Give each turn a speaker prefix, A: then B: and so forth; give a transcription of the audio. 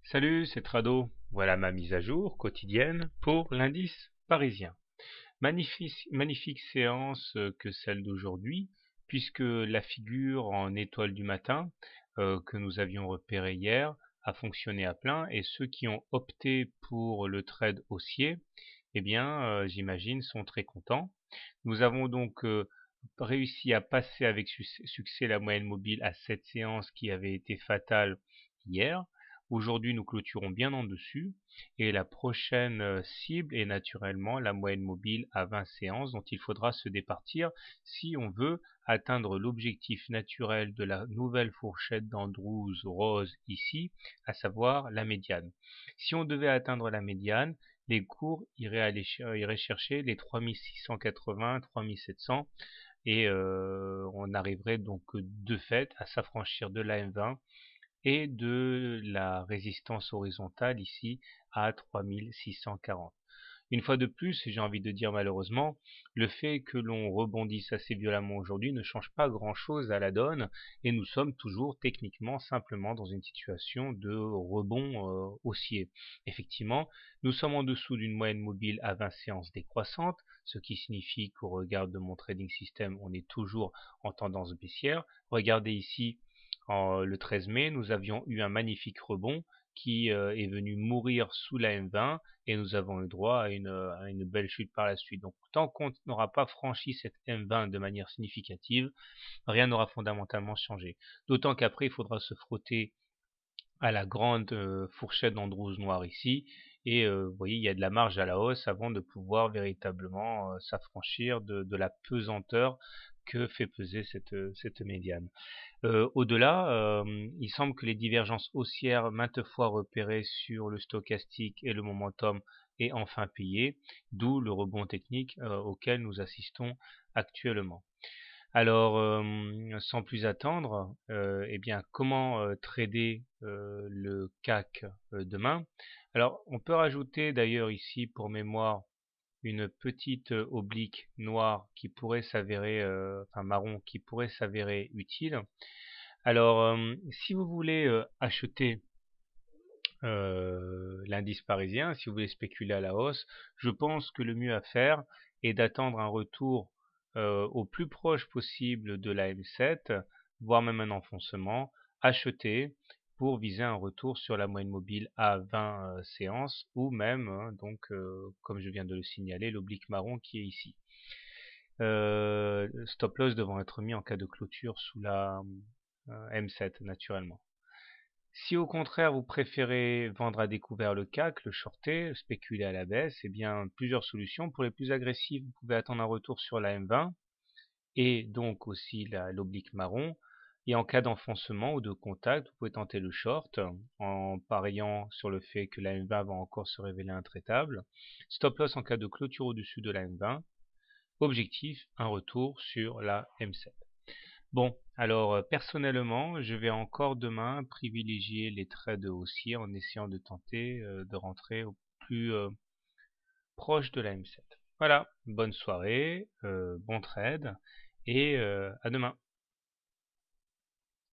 A: Salut, c'est Trado. Voilà ma mise à jour quotidienne pour l'indice parisien. Magnifique séance que celle d'aujourd'hui, puisque la figure en étoile du matin que nous avions repérée hier a fonctionné à plein et ceux qui ont opté pour le trade haussier, eh bien, j'imagine, sont très contents. Nous avons donc réussi à passer avec succès la moyenne mobile à cette séance qui avait été fatale hier. Aujourd'hui, nous clôturons bien en dessus et la prochaine cible est naturellement la moyenne mobile à 20 séances dont il faudra se départir si on veut atteindre l'objectif naturel de la nouvelle fourchette d'Andrews rose ici, à savoir la médiane. Si on devait atteindre la médiane, les cours iraient chercher les 3680, 3700 et on arriverait donc de fait à s'affranchir de la M20 et de la résistance horizontale ici à 3640. Une fois de plus, j'ai envie de dire malheureusement, le fait que l'on rebondisse assez violemment aujourd'hui ne change pas grand-chose à la donne et nous sommes toujours techniquement simplement dans une situation de rebond haussier. Effectivement, nous sommes en dessous d'une moyenne mobile à 20 séances décroissante, ce qui signifie qu'au regard de mon trading system, on est toujours en tendance baissière. Regardez ici, le 13 mai, nous avions eu un magnifique rebond qui est venu mourir sous la M20 et nous avons eu droit à une belle chute par la suite. Donc tant qu'on n'aura pas franchi cette M20 de manière significative, rien n'aura fondamentalement changé. D'autant qu'après, il faudra se frotter à la grande fourchette d'Andrews noire ici. Et vous voyez, il y a de la marge à la hausse avant de pouvoir véritablement s'affranchir de la pesanteur que fait peser cette médiane. Au-delà, il semble que les divergences haussières maintes fois repérées sur le stochastique et le momentum aient enfin payé, d'où le rebond technique auquel nous assistons actuellement. Alors, sans plus attendre, eh bien, comment trader le CAC demain? Alors, on peut rajouter d'ailleurs ici pour mémoire une petite oblique noire qui pourrait s'avérer, enfin marron, qui pourrait s'avérer utile. Alors, si vous voulez acheter l'indice parisien, si vous voulez spéculer à la hausse, je pense que le mieux à faire est d'attendre un retour au plus proche possible de la M7, voire même un enfoncement, acheter pour viser un retour sur la moyenne mobile à 20 séances, ou même, donc, comme je viens de le signaler, l'oblique marron qui est ici. Stop loss devant être mis en cas de clôture sous la M7 naturellement. Si au contraire vous préférez vendre à découvert le CAC, le shorter, spéculer à la baisse, eh bien plusieurs solutions. Pour les plus agressifs, vous pouvez attendre un retour sur la M20 et donc aussi l'oblique marron. Et en cas d'enfoncement ou de contact, vous pouvez tenter le short en pariant sur le fait que la M20 va encore se révéler intraitable. Stop loss en cas de clôture au-dessus de la M20. Objectif, un retour sur la M7. Bon, alors personnellement, je vais encore demain privilégier les trades haussiers en essayant de tenter de rentrer au plus proche de la M7. Voilà, bonne soirée, bon trade et à demain.